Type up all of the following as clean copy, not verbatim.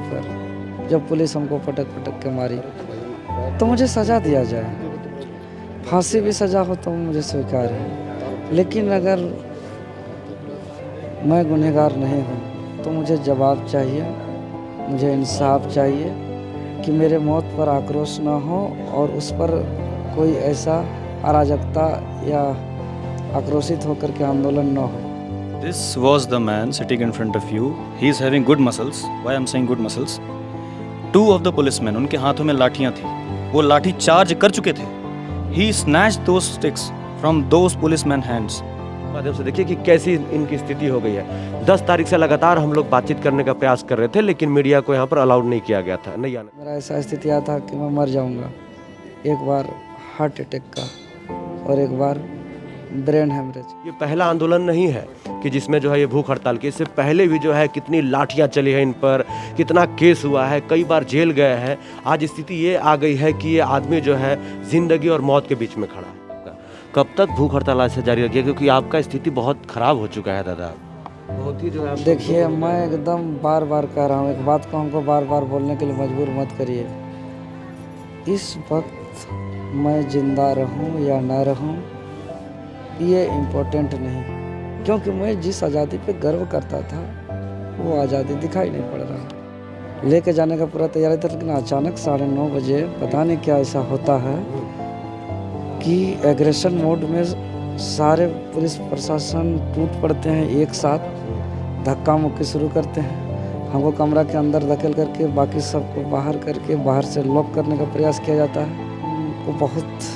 पर जब पुलिस हमको पटक पटक के मारी तो मुझे सज़ा दिया जाए, फांसी भी सज़ा हो तो मुझे स्वीकार है। लेकिन अगर मैं गुनहगार नहीं हूँ तो मुझे जवाब चाहिए, मुझे इंसाफ चाहिए कि मेरे मौत पर आक्रोश ना हो और उस पर कोई ऐसा अराजकता या आक्रोशित होकर के आंदोलन ना हो। This was the man sitting in front of you. He is having good muscles. Why I'm saying good muscles? Two of the policemen, उनके हाथों में लाठियां थी, वो लाठी चार्ज कर चुके थे. He snatched those sticks from those policemen hands. माध्यम से देखिए कि कैसी इनकी स्थिति हो गई है। 10 तारीख से लगातार हम लोग बातचीत करने का प्रयास कर रहे थे, लेकिन मीडिया को यहाँ पर अलाउड नहीं किया गया था, नहीं आने। मेरा ऐसा स्थिति आया था कि मैं मर जाऊंगा, एक बार हार्ट अटैक का और एक बार ब्रेन हेमरेज। ये पहला आंदोलन नहीं है कि जिसमें जो है ये भूख हड़ताल की, इससे पहले भी जो है कितनी लाठियां चली है इन पर, कितना केस हुआ है, कई बार जेल गए हैं। आज स्थिति ये आ गई है कि ये आदमी जो है जिंदगी और मौत के बीच में खड़ा है। कब तक भूख हड़ताल ऐसे जारी रखिए, क्योंकि आपका स्थिति बहुत खराब हो चुका है दादा, बहुत ही जो है। देखिए, मैं एकदम बार बार कह रहा हूँ, एक बात को हमको बार बार बोलने के लिए मजबूर मत करिए। इस वक्त मैं जिंदा रहूँ या न रहूँ ये इम्पोर्टेंट नहीं, क्योंकि मैं जिस आज़ादी पे गर्व करता था वो आज़ादी दिखाई नहीं पड़ रहा। लेके जाने का पूरा तैयारी था, लेकिन अचानक 9:30 बजे पता नहीं क्या ऐसा होता है कि एग्रेशन मोड में सारे पुलिस प्रशासन टूट पड़ते हैं, एक साथ धक्का मुक्की शुरू करते हैं। हमको कमरा के अंदर धकेल करके बाकी सबको बाहर करके बाहर से लॉक करने का प्रयास किया जाता है। हमको बहुत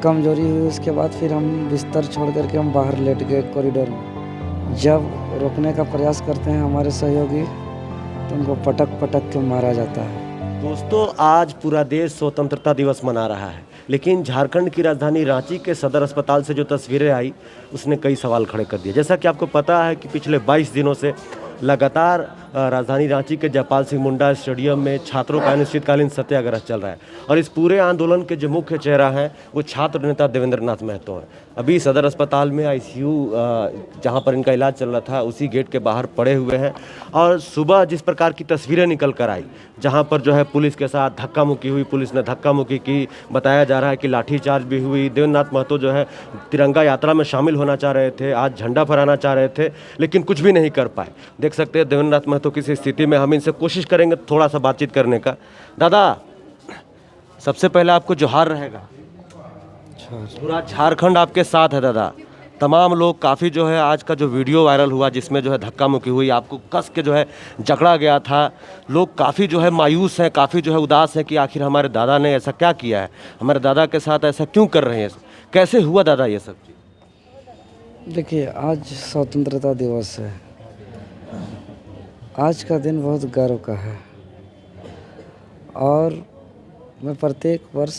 कमजोरी हुई, उसके बाद फिर हम बिस्तर छोड़ करके हम बाहर लेट गए कॉरिडोर में। जब रोकने का प्रयास करते हैं हमारे सहयोगी तो उनको पटक पटक के मारा जाता है। दोस्तों, आज पूरा देश स्वतंत्रता दिवस मना रहा है, लेकिन झारखंड की राजधानी रांची के सदर अस्पताल से जो तस्वीरें आई उसने कई सवाल खड़े कर दिए। जैसा कि आपको पता है कि पिछले 22 दिनों से लगातार राजधानी रांची के जयपाल सिंह मुंडा स्टेडियम में छात्रों का अनिश्चितकालीन सत्याग्रह चल रहा है, और इस पूरे आंदोलन के जो मुख्य चेहरा हैं वो छात्र नेता देवेंद्र नाथ महतो हैं। अभी सदर अस्पताल में आईसीयू जहां पर इनका इलाज चल रहा था उसी गेट के बाहर पड़े हुए हैं, और सुबह जिस प्रकार की तस्वीरें निकल कर आई जहां पर जो है पुलिस के साथ धक्का मुक्की हुई, पुलिस ने धक्का मुक्की की, बताया जा रहा है कि लाठीचार्ज भी हुई। देवेंद्र नाथ महतो जो है तिरंगा यात्रा में शामिल होना चाह रहे थे, आज झंडा फहराना चाह रहे थे, लेकिन कुछ भी नहीं कर पाए। देख सकते हैं देवेंद्र नाथ महतो किस स्थिति में। हम इनसे कोशिश करेंगे थोड़ा सा बातचीत करने का। दादा, सबसे पहले आपको जोहार रहेगा, पूरा झारखंड आपके साथ है दादा। तमाम लोग काफ़ी जो है आज का जो वीडियो वायरल हुआ जिसमें जो है धक्का मुक्की हुई, आपको कस के जो है जकड़ा गया था, लोग काफ़ी जो है मायूस हैं, काफ़ी जो है उदास हैं कि आखिर हमारे दादा ने ऐसा क्या किया है, हमारे दादा के साथ ऐसा क्यों कर रहे हैं, कैसे हुआ दादा ये सब चीज़? देखिए, आज स्वतंत्रता दिवस है। आज का दिन बहुत गर्व का है और मैं प्रत्येक वर्ष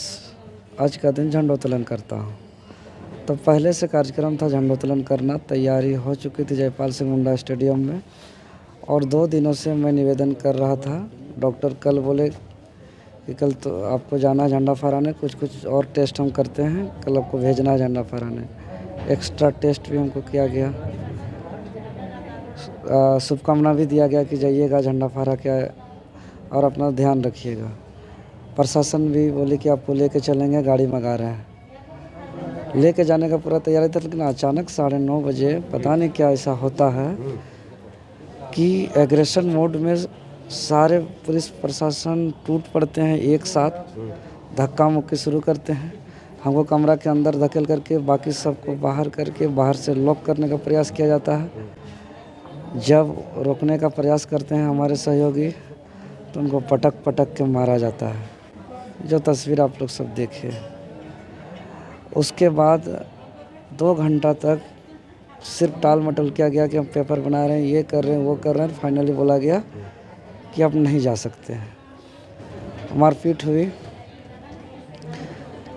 आज का दिन झंडोत्तोलन करता हूँ। तो पहले से कार्यक्रम था झंडोत्तोलन करना, तैयारी हो चुकी थी जयपाल सिंह मुंडा स्टेडियम में, और 2 दिनों से मैं निवेदन कर रहा था। डॉक्टर कल बोले कि कल तो आपको जाना है झंडा फहराने, कुछ और टेस्ट हम करते हैं, कल आपको भेजना है झंडा फहराने। एक्स्ट्रा टेस्ट भी हमको किया गया, शुभकामना भी दिया गया कि जाइएगा झंडा फहरा के और अपना ध्यान रखिएगा। प्रशासन भी बोले कि आपको लेके चलेंगे, गाड़ी मंगा रहे हैं। लेके जाने का पूरा तैयारी था, लेकिन अचानक 9:30 बजे पता नहीं क्या ऐसा होता है कि एग्रेशन मोड में सारे पुलिस प्रशासन टूट पड़ते हैं, एक साथ धक्का मुक्की शुरू करते हैं। हमको कमरा के अंदर धकेल करके बाकी सबको बाहर करके बाहर से लॉक करने का प्रयास किया जाता है। जब रोकने का प्रयास करते हैं हमारे सहयोगी तो उनको पटक पटक के मारा जाता है, जो तस्वीर आप लोग सब देखे। उसके बाद 2 घंटा तक सिर्फ टाल मटोल किया गया कि हम पेपर बना रहे हैं, ये कर रहे हैं, वो कर रहे हैं। फाइनली बोला गया कि आप नहीं जा सकते हैं। मारपीट हुई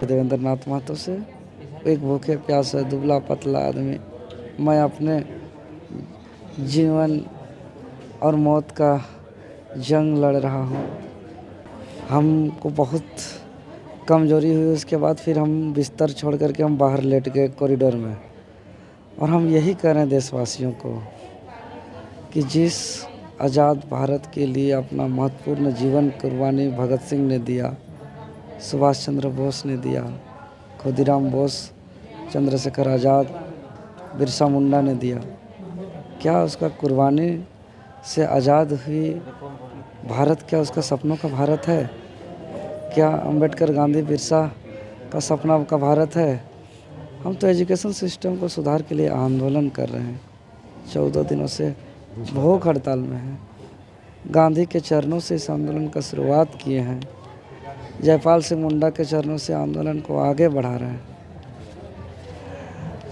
देवेंद्र नाथ महतो से। एक भूखे प्यासे दुबला पतला आदमी, मैं अपने जीवन और मौत का जंग लड़ रहा हूँ। हमको बहुत कमजोरी हुई, उसके बाद फिर हम बिस्तर छोड़ करके हम बाहर लेट गए कॉरिडोर में। और हम यही कह रहे हैं देशवासियों को कि जिस आज़ाद भारत के लिए अपना महत्वपूर्ण जीवन कुर्बानी भगत सिंह ने दिया, सुभाष चंद्र बोस ने दिया, खुदीराम बोस, चंद्रशेखर आज़ाद, बिरसा मुंडा ने दिया। क्या उसका कुर्बानी से आज़ाद हुई भारत, क्या उसका सपनों का भारत है? क्या अंबेडकर, गांधी, बिरसा का सपना का भारत है? हम तो एजुकेशन सिस्टम को सुधार के लिए आंदोलन कर रहे हैं। 14 दिनों से भूख हड़ताल में हैं। गांधी के चरणों से इस आंदोलन का शुरुआत किए हैं। जयपाल सिंह मुंडा के चरणों से आंदोलन को आगे बढ़ा रहे हैं।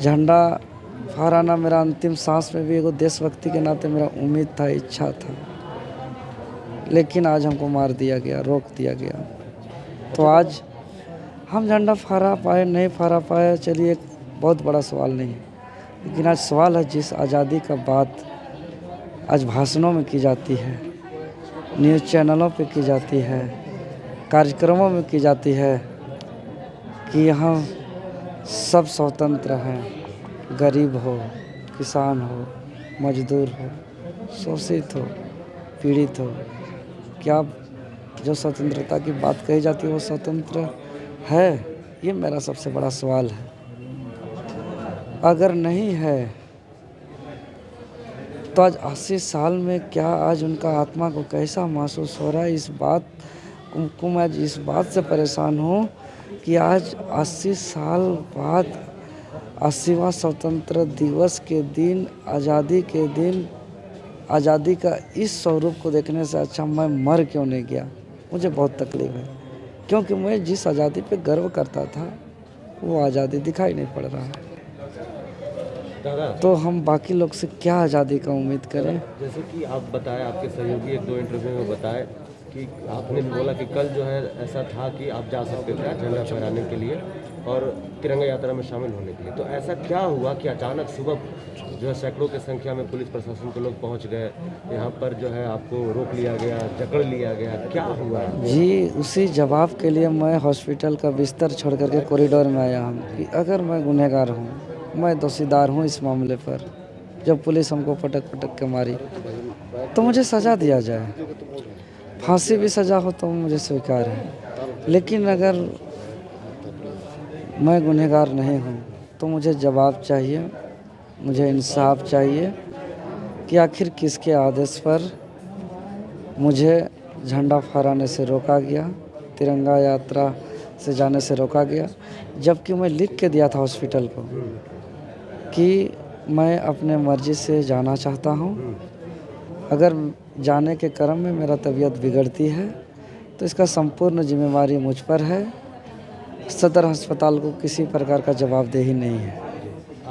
झंडा फहराना मेरा अंतिम सांस में भी एगो देशभक्ति के नाते मेरा उम्मीद था, इच्छा था, लेकिन आज हमको मार दिया गया, रोक दिया गया। तो आज हम झंडा फहरा पाए नहीं फहरा पाए, चलिए एक बहुत बड़ा सवाल नहीं है, लेकिन आज सवाल है जिस आज़ादी का बात आज भाषणों में की जाती है, न्यूज़ चैनलों पे की जाती है, कार्यक्रमों में की जाती है कि यहाँ सब स्वतंत्र हैं, गरीब हो, किसान हो, मजदूर हो, शोषित हो, पीड़ित हो, क्या जो स्वतंत्रता की बात कही जाती है वो स्वतंत्र है? ये मेरा सबसे बड़ा सवाल है। अगर नहीं है तो आज 80 साल में क्या आज उनका आत्मा को कैसा महसूस हो रहा है? इस बात को मैं आज इस बात से परेशान हूँ कि आज 80 साल बाद 80वां स्वतंत्र दिवस के दिन, आज़ादी के दिन, आज़ादी का इस स्वरूप को देखने से अच्छा मैं मर क्यों नहीं गया। मुझे बहुत तकलीफ़ है, क्योंकि मैं जिस आज़ादी पे गर्व करता था वो आज़ादी दिखाई नहीं पड़ रहा है। तो हम बाकी लोग से क्या आज़ादी का उम्मीद करें? जैसे कि आप बताएं, आपके सहयोगी 1-2 इंटरव्यू में बताए कि आपने भी बोला कि कल जो है ऐसा था कि आप जा सकते थे झंडा फहराने के लिए और तिरंगा यात्रा में शामिल होने के लिए। तो ऐसा क्या हुआ कि अचानक सुबह जो है सैकड़ों की संख्या में पुलिस प्रशासन के लोग पहुंच गए, यहाँ पर जो है आपको रोक लिया गया, जकड़ लिया गया, क्या हुआ? जी, उसी जवाब के लिए मैं हॉस्पिटल का बिस्तर छोड़ करके कॉरिडोर में आया हूँ कि अगर मैं गुनहगार हूँ, मैं दोषीदार हूँ इस मामले पर, जब पुलिस हमको पटक पटक के मारी तो मुझे सज़ा दिया जाए, फांसी भी सज़ा हो तो मुझे स्वीकार है। लेकिन अगर मैं गुनहगार नहीं हूँ तो मुझे जवाब चाहिए, मुझे इंसाफ चाहिए कि आखिर किसके आदेश पर मुझे झंडा फहराने से रोका गया, तिरंगा यात्रा से जाने से रोका गया, जबकि मैं लिख के दिया था हॉस्पिटल को कि मैं अपने मर्ज़ी से जाना चाहता हूँ। अगर जाने के क्रम में मेरा तबीयत बिगड़ती है तो इसका संपूर्ण जिम्मेवारी मुझ पर है। सदर अस्पताल को किसी प्रकार का जवाबदेही नहीं है,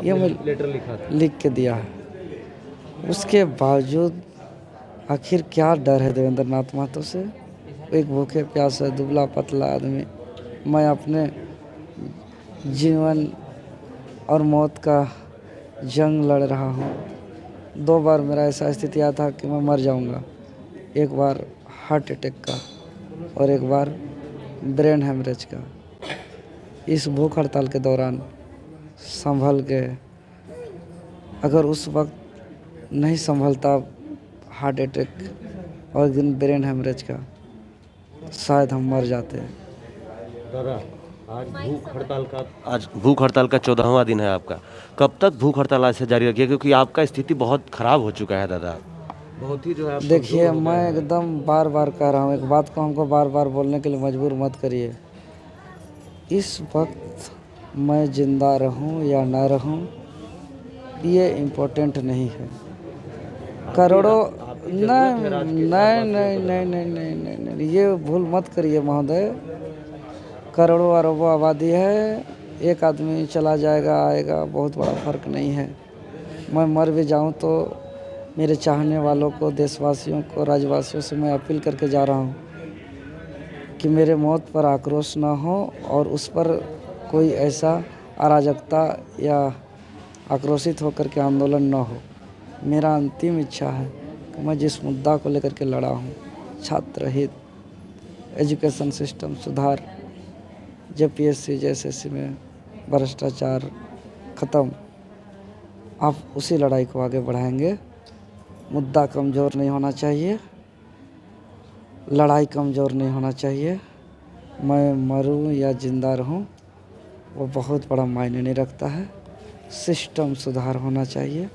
ये मैं लेटर लिखा था, लिख के दिया है। उसके बावजूद आखिर क्या डर है देवेंद्र नाथ महतो से? एक भूखे प्यासे दुबला पतला आदमी, मैं अपने जीवन और मौत का जंग लड़ रहा हूँ। 2 बार मेरा ऐसा स्थिति आया था कि मैं मर जाऊँगा, एक बार हार्ट अटैक का और एक बार ब्रेन हेमरेज का। इस भूख हड़ताल के दौरान संभल के, अगर उस वक्त नहीं संभलता हार्ट अटैक और दिन ब्रेन हेमरेज का, शायद हम मर जाते। दादा आज भूख हड़ताल का 14वां दिन है आपका। कब तक भूख हड़ताल ऐसे जारी रखिए, क्योंकि आपका स्थिति बहुत खराब हो चुका है दादा, बहुत ही जो है। देखिए, मैं एकदम बार बार कह रहा हूँ, एक बात को हमको बार बार बोलने के लिए मजबूर मत करिए। इस वक्त मैं ज़िंदा रहूँ या ना रहूँ ये इम्पोर्टेंट नहीं है। करोड़ों नहीं नहीं नहीं नहीं नहीं नहीं नहीं, ये भूल मत करिए महोदय। करोड़ों अरबों आबादी है, एक आदमी चला जाएगा आएगा, बहुत बड़ा फ़र्क नहीं है। मैं मर भी जाऊं तो मेरे चाहने वालों को, देशवासियों को, राज्यवासियों से मैं अपील करके जा रहा हूं कि मेरे मौत पर आक्रोश ना हो और उस पर कोई ऐसा अराजकता या आक्रोशित होकर के आंदोलन ना हो। मेरा अंतिम इच्छा है कि मैं जिस मुद्दा को लेकर के लड़ा हूँ, छात्र हित, एजुकेशन सिस्टम सुधार, JPSC JSSC में भ्रष्टाचार ख़त्म, आप उसी लड़ाई को आगे बढ़ाएंगे मुद्दा कमज़ोर नहीं होना चाहिए, लड़ाई कमज़ोर नहीं होना चाहिए। मैं मरूं या ज़िंदा रहूं वो बहुत बड़ा मायने नहीं रखता है। सिस्टम सुधार होना चाहिए,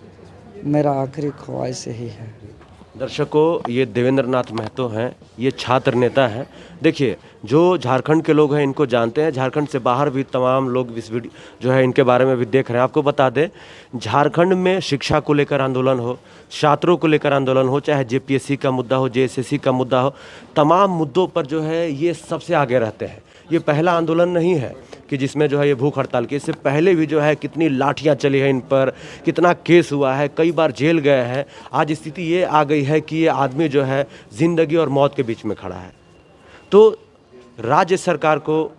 मेरा आखिरी ख्वाहिश यही है। दर्शकों, ये देवेंद्र नाथ महतो हैं, ये छात्र नेता हैं। देखिए, जो झारखंड के लोग हैं इनको जानते हैं, झारखंड से बाहर भी तमाम लोग इस वीडियो जो है इनके बारे में भी देख रहे हैं। आपको बता दें, झारखंड में शिक्षा को लेकर आंदोलन हो, छात्रों को लेकर आंदोलन हो, चाहे जेपीएससी का मुद्दा हो, जेएसएससी का मुद्दा हो, तमाम मुद्दों पर जो है ये सबसे आगे रहते हैं। ये पहला आंदोलन नहीं है कि जिसमें जो है ये भूख हड़ताल की, इससे पहले भी जो है कितनी लाठियां चली हैं इन पर, कितना केस हुआ है, कई बार जेल गए हैं। आज स्थिति ये आ गई है कि ये आदमी जो है ज़िंदगी और मौत के बीच में खड़ा है। तो राज्य सरकार को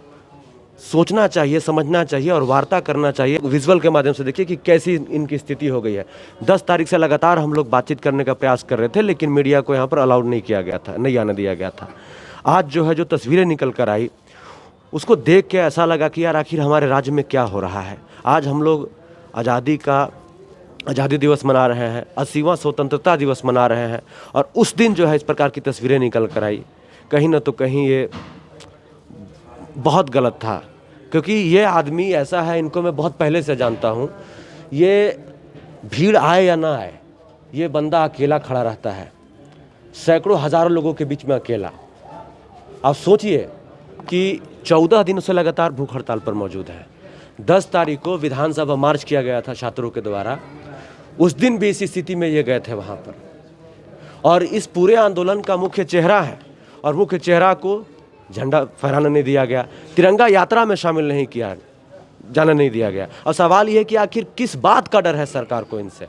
सोचना चाहिए, समझना चाहिए और वार्ता करना चाहिए। विजुअल के माध्यम से देखिए कि कैसी इनकी स्थिति हो गई है। 10 तारीख से लगातार हम लोग बातचीत करने का प्रयास कर रहे थे, लेकिन मीडिया को यहाँ पर अलाउड नहीं किया गया था, नहीं आने दिया गया था। आज जो है जो तस्वीरें निकल कर आई, उसको देख के ऐसा लगा कि यार आखिर हमारे राज्य में क्या हो रहा है। आज हम लोग आज़ादी दिवस मना रहे हैं, 80वां स्वतंत्रता दिवस मना रहे हैं, और उस दिन जो है इस प्रकार की तस्वीरें निकल कर आई, कहीं ना तो कहीं ये बहुत गलत था। क्योंकि ये आदमी ऐसा है, इनको मैं बहुत पहले से जानता हूँ। ये भीड़ आए या ना आए, ये बंदा अकेला खड़ा रहता है, सैकड़ों हज़ारों लोगों के बीच में अकेला। आप सोचिए कि 14 दिनों से लगातार भूख हड़ताल पर मौजूद है। 10 तारीख को विधानसभा मार्च किया गया था छात्रों के द्वारा, उस दिन भी इस स्थिति में ये गए थे वहाँ पर। और इस पूरे आंदोलन का मुख्य चेहरा है, और मुख्य चेहरा को झंडा फहराने नहीं दिया गया, तिरंगा यात्रा में शामिल नहीं किया, जाने नहीं दिया गया। और सवाल ये है कि आखिर किस बात का डर है सरकार को इनसे?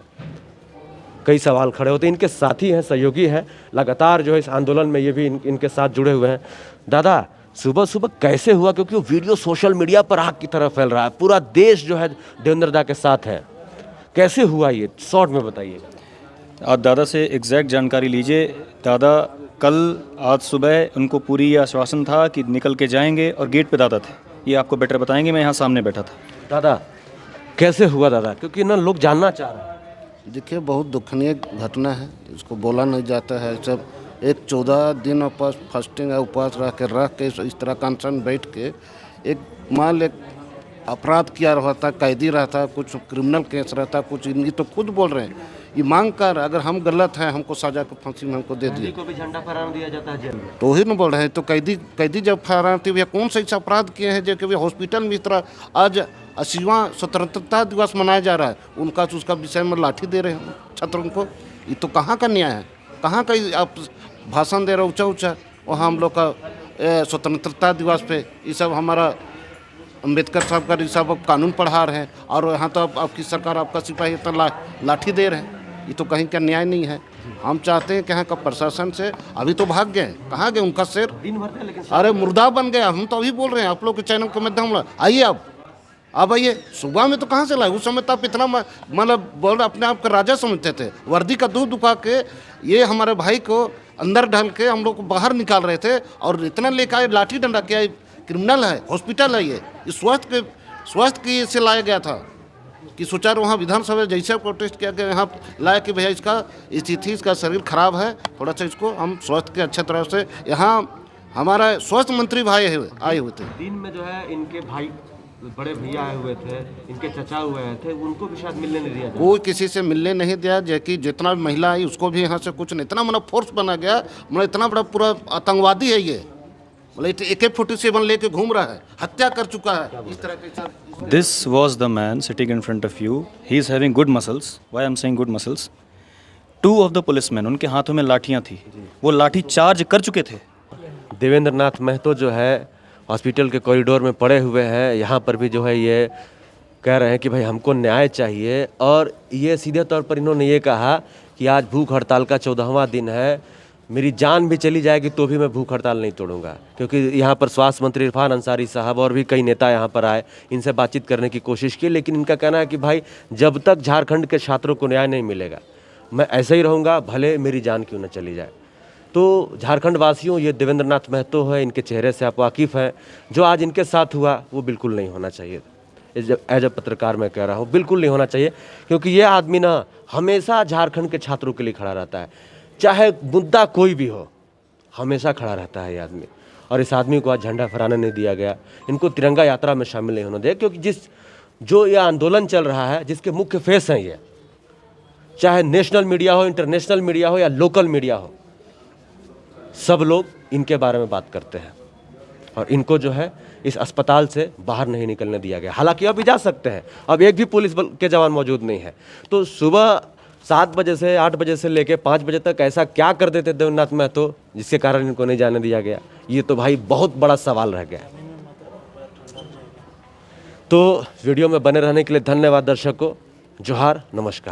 कई सवाल खड़े होते हैं। इनके साथी हैं, सहयोगी हैं, लगातार जो है इस आंदोलन में ये भी इनके साथ जुड़े हुए हैं। दादा, सुबह सुबह कैसे हुआ? क्योंकि वो वीडियो सोशल मीडिया पर आग की तरह फैल रहा है, पूरा देश जो है देवेंद्र दा के साथ है। कैसे हुआ ये, शॉर्ट में बताइएगा। आप दादा से एग्जैक्ट जानकारी लीजिए। दादा कल आज सुबह उनको पूरी ये आश्वासन था कि निकल के जाएंगे, और गेट पे दादा थे। ये आपको बेटर बताएंगे, मैं यहाँ सामने बैठा था। दादा कैसे हुआ दादा? क्योंकि ना लोग जानना चाह रहे हैं। देखिए, बहुत दुखनीय घटना है, इसको बोला नहीं जाता है। सब एक 14 दिन उपवास, फास्टिंग है, उपवास रह के इस तरह कंसर्न बैठ के एक मान ले अपराध किया रहता, कैदी रहता, कुछ क्रिमिनल केस रहता, कुछ इनकी तो खुद बोल रहे हैं ये मांग कर, अगर हम गलत हैं हमको सजा के फांसी में हमको दे दिए, को भी झंडा फहराने दिया जाता है जेल में। तो वही न बोल रहे हैं। तो कैदी जब फहराते हुए कौन सा ऐसा अपराध किए हैं जो कि हॉस्पिटल में इस तरह आज 80वां स्वतंत्रता दिवस मनाया जा रहा है, उनका उसका विषय में लाठी दे रहे हैं छात्रों को। ये तो कहाँ का न्याय है? कहाँ का आप भाषण दे रहे ऊँचा ऊँचा, वहाँ हम लोग का स्वतंत्रता दिवस पे ये सब हमारा अम्बेडकर साहब का ये सब कानून पढ़ा रहे हैं, और यहाँ तो आपकी सरकार, आपका सिपाही इतना लाठी दे रहे हैं। ये तो कहीं का न्याय नहीं है। हम चाहते हैं कि यहाँ का प्रशासन से, अभी तो भाग गए, कहाँ गए उनका शेर? दिन भर थे, लेकिन अरे मुर्दा बन गया। हम तो अभी बोल रहे हैं आप लोग के चैनल के माध्यम, आइए आप आइए। सुबह में तो कहाँ से लाए? उस समय तो आप इतना मतलब बोल अपने आप का राजा समझते थे। वर्दी का दूध दुखा के ये हमारे भाई को अंदर ढल के हम लोग को बाहर निकाल रहे थे, और इतना लेकर आए लाठी डंडा किया। क्रिमिनल है, हॉस्पिटल है, ये स्वास्थ्य के से लाया गया था कि सुचारू वहाँ विधानसभा जैसे प्रोटेस्ट किया गया, यहाँ लाया कि भैया इसका स्थिति, इसका शरीर खराब है, थोड़ा सा इसको हम स्वास्थ्य के अच्छे तरह से, यहाँ हमारा स्वास्थ्य मंत्री भाई आए हुए थे। दिन में जो है इनके भाई, बड़े भैया आए हुए थे, इनके चचा हुए थे, उनको भी शायद मिलने नहीं दिया। कोई किसी से मिलने नहीं दिया, जबकि जितना भी महिला आई उसको भी यहाँ से कुछ नहीं। इतना मतलब फोर्स बना गया, मतलब इतना बड़ा पूरा आतंकवादी है ये, मतलब AK-47 लेके घूम रहा है, हत्या कर चुका है इस तरह के। This was the man sitting in front of you. He is having good muscles. Why I'm saying good muscles? 2 of the policemen, उनके हाथों में लाठियां थी, वो लाठी चार्ज कर चुके थे। देवेंद्र नाथ महतो जो है हॉस्पिटल के कॉरिडोर में पड़े हुए हैं। यहाँ पर भी जो है ये कह रहे हैं कि भाई हमको न्याय चाहिए, और ये सीधे तौर पर इन्होंने ये कहा कि आज भूख हड़ताल का 14वां दिन है, मेरी जान भी चली जाएगी तो भी मैं भूख हड़ताल नहीं तोड़ूंगा। क्योंकि यहाँ पर स्वास्थ्य मंत्री इरफान अंसारी साहब और भी कई नेता यहाँ पर आए, इनसे बातचीत करने की कोशिश की, लेकिन इनका कहना है कि भाई जब तक झारखंड के छात्रों को न्याय नहीं मिलेगा मैं ऐसे ही रहूँगा, भले मेरी जान क्यों न चली जाए। तो झारखंड वासियों, ये देवेंद्र नाथ महतो है, इनके चेहरे से आप वाकिफ़ हैं। जो आज इनके साथ हुआ वो बिल्कुल नहीं होना चाहिए। एज ए पत्रकार मैं कह रहा हूँ, बिल्कुल नहीं होना चाहिए। क्योंकि ये आदमी ना हमेशा झारखंड के छात्रों के लिए खड़ा रहता है, चाहे मुद्दा कोई भी हो, हमेशा खड़ा रहता है ये आदमी। और इस आदमी को आज झंडा फहराने नहीं दिया गया, इनको तिरंगा यात्रा में शामिल नहीं होने दिया। क्योंकि जो ये आंदोलन चल रहा है, जिसके मुख्य फेस हैं ये, चाहे नेशनल मीडिया हो, इंटरनेशनल मीडिया हो या लोकल मीडिया हो, सब लोग इनके बारे में बात करते हैं। और इनको जो है इस अस्पताल से बाहर नहीं निकलने दिया गया। हालांकि अब भी जा सकते हैं, अब एक भी पुलिस बल के जवान मौजूद नहीं है। तो सुबह 7 बजे से 8 बजे से लेके 5 बजे तक ऐसा क्या कर देते देवेंद्रनाथ महतो जिसके कारण इनको नहीं जाने दिया गया? ये तो भाई बहुत बड़ा सवाल रह गया। तो वीडियो में बने रहने के लिए धन्यवाद दर्शकों। जोहार, नमस्कार।